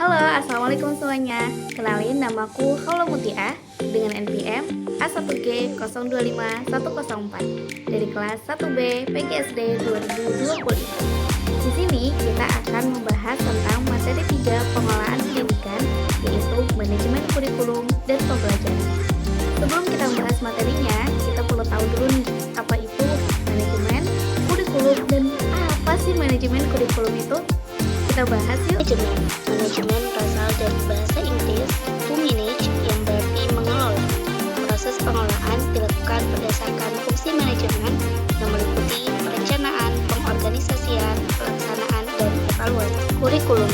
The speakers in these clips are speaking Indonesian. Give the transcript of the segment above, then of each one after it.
Halo, assalamualaikum semuanya. Kenalin, namaku Haula Mutia dengan NPM A1G025104 dari kelas 1B PGSD 2025. Di sini kita akan membahas tentang materi 3 pengelolaan pendidikan, yaitu manajemen kurikulum dan pembelajaran. Sebelum kita membahas materinya, kita perlu tahu dulu nih, apa itu manajemen kurikulum dan apa sih manajemen kurikulum itu? Kita bahas yuk. Manajemen berasal dari bahasa Inggris to manage yang berarti mengelola. Proses pengelolaan dilakukan berdasarkan fungsi manajemen yang meliputi perencanaan, pengorganisasian, pelaksanaan, dan evaluasi. Kurikulum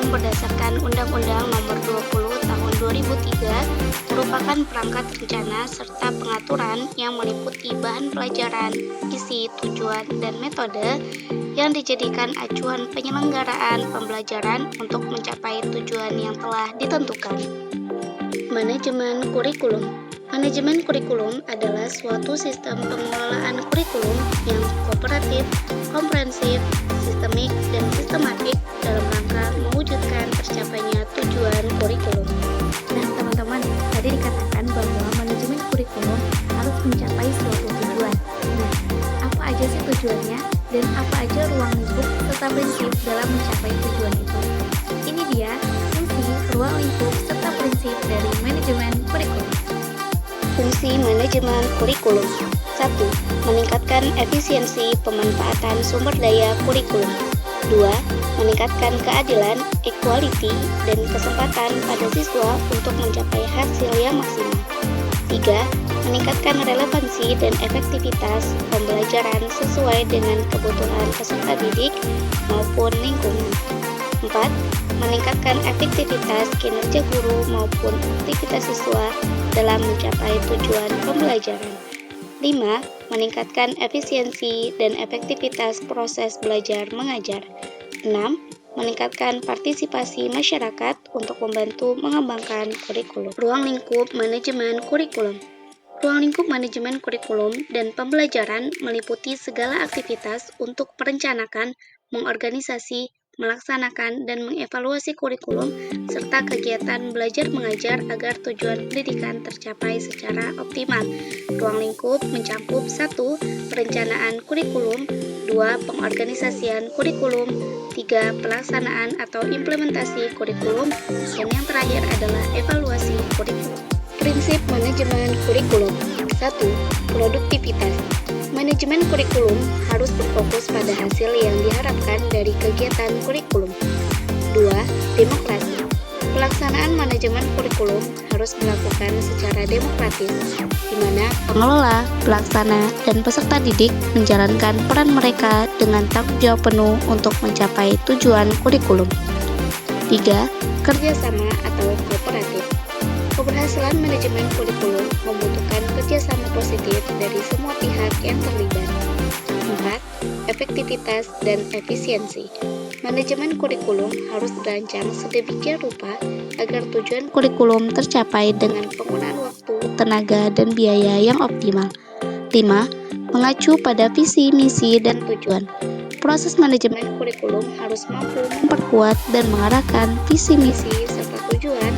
berdasarkan Undang-Undang Nomor 20 Tahun 2003 merupakan perangkat rencana serta pengaturan yang meliputi bahan pelajaran, isi, tujuan, dan metode yang dijadikan acuan penyelenggaraan pembelajaran untuk mencapai tujuan yang telah ditentukan. Manajemen kurikulum adalah suatu sistem pengelolaan kurikulum yang kooperatif, komprehensif, sistemik, dan sistematik dalam rangka mewujudkan tercapainya tujuan kurikulum. Nah, teman-teman, tadi dikatakan bahwa manajemen kurikulum harus mencapai suatu tujuan. Nah, apa aja sih tujuannya dan apa aja ruang lingkup serta prinsip dalam mencapai tujuan itu? Ini dia fungsi, ruang lingkup, serta prinsip dari manajemen kurikulum. Fungsi manajemen kurikulum 1. Meningkatkan efisiensi pemanfaatan sumber daya kurikulum. 2. Meningkatkan keadilan, equality, dan kesempatan pada siswa untuk mencapai hasil yang maksimal. 3. Meningkatkan relevansi dan efektivitas pembelajaran sesuai dengan kebutuhan peserta didik maupun lingkungan. 4. Meningkatkan efektivitas kinerja guru maupun aktivitas siswa dalam mencapai tujuan pembelajaran. 5. Meningkatkan efisiensi dan efektivitas proses belajar mengajar. 6. Meningkatkan partisipasi masyarakat untuk membantu mengembangkan kurikulum. Ruang lingkup manajemen kurikulum. Ruang lingkup manajemen kurikulum dan pembelajaran meliputi segala aktivitas untuk perencanaan, mengorganisasi, melaksanakan, dan mengevaluasi kurikulum, serta kegiatan belajar mengajar agar tujuan pendidikan tercapai secara optimal. Ruang lingkup mencakup 1. Perencanaan kurikulum, 2. Pengorganisasian kurikulum, 3. Pelaksanaan atau implementasi kurikulum, dan yang terakhir adalah evaluasi kurikulum. Prinsip manajemen kurikulum. 1. Produktivitas. Manajemen kurikulum harus berfokus pada hasil yang diharapkan dari kegiatan kurikulum. 2. Demokrasi. Pelaksanaan manajemen kurikulum harus dilakukan secara demokratis, di mana pengelola, pelaksana, dan peserta didik menjalankan peran mereka dengan tanggung jawab penuh untuk mencapai tujuan kurikulum. 3. Kerjasama atau kooperatif. Keberhasilan manajemen kurikulum membutuhkan kerjasama positif dari semua pihak yang terlibat. 4. Efektivitas dan efisiensi. Manajemen kurikulum harus dirancang sedemikian rupa agar tujuan kurikulum tercapai dengan penggunaan waktu, tenaga, dan biaya yang optimal. 5. Mengacu pada visi, misi, dan tujuan. Proses manajemen kurikulum harus mampu memperkuat dan mengarahkan visi, misi, serta tujuan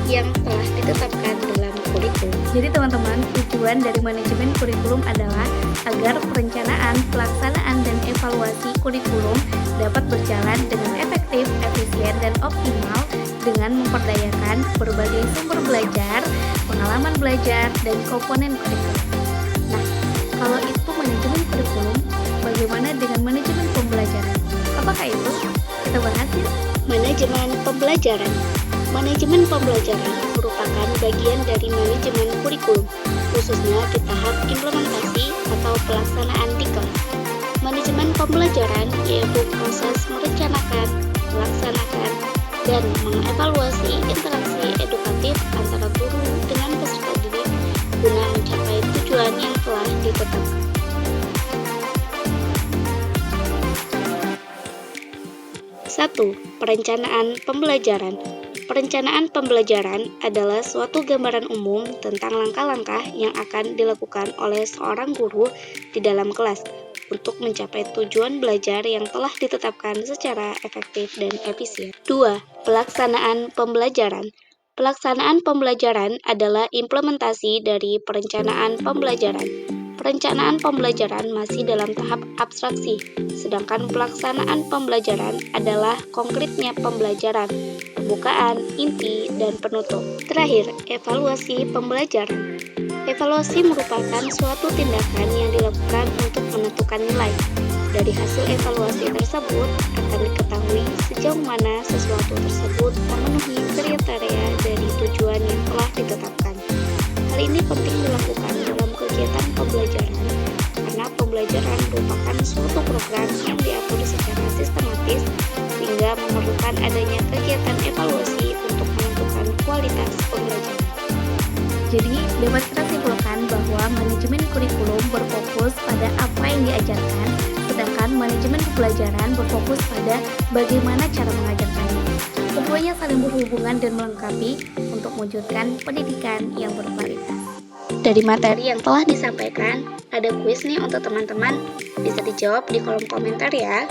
yang telah ditetapkan dalam kurikulum. Jadi teman-teman, tujuan dari manajemen kurikulum adalah agar perencanaan, pelaksanaan, dan evaluasi kurikulum dapat berjalan dengan efektif, efisien, dan optimal dengan memperdayakan berbagai sumber belajar, pengalaman belajar, dan komponen kurikulum. Nah, kalau itu manajemen kurikulum, bagaimana dengan manajemen pembelajaran? Apakah itu? Kita bahas yuk. Manajemen pembelajaran. Manajemen pembelajaran merupakan bagian dari manajemen kurikulum, khususnya di tahap implementasi atau pelaksanaan di kelas. Manajemen pembelajaran yaitu proses merencanakan, melaksanakan, dan mengevaluasi interaksi edukatif antara guru dengan peserta didik guna mencapai tujuan yang telah ditetapkan. 1. Perencanaan pembelajaran. Perencanaan pembelajaran adalah suatu gambaran umum tentang langkah-langkah yang akan dilakukan oleh seorang guru di dalam kelas untuk mencapai tujuan belajar yang telah ditetapkan secara efektif dan efisien. 2. Pelaksanaan pembelajaran. Pelaksanaan pembelajaran adalah implementasi dari perencanaan pembelajaran. Perencanaan pembelajaran masih dalam tahap abstraksi, sedangkan pelaksanaan pembelajaran adalah konkretnya pembelajaran, pembukaan, inti, dan penutup. Terakhir, evaluasi pembelajaran. Evaluasi merupakan suatu tindakan yang dilakukan untuk menentukan nilai. Dari hasil evaluasi tersebut akan diketahui sejauh mana sesuatu tersebut memenuhi kriteria dari tujuan yang telah ditetapkan. Hal ini penting dilakukan dalam kegiatan pembelajaran karena pembelajaran merupakan suatu program yang diatur secara sistematis sehingga memerlukan adanya kegiatan evaluasi untuk menentukan kualitas pembelajaran. Jadi, dapat kita simpulkan bahwa manajemen kurikulum berfokus pada apa yang diajarkan, sedangkan manajemen pembelajaran berfokus pada bagaimana cara mengajarkannya. Keduanya saling berhubungan dan melengkapi untuk mewujudkan pendidikan yang berkualitas. Dari materi yang telah disampaikan, ada kuis nih untuk teman-teman. Bisa dijawab di kolom komentar ya.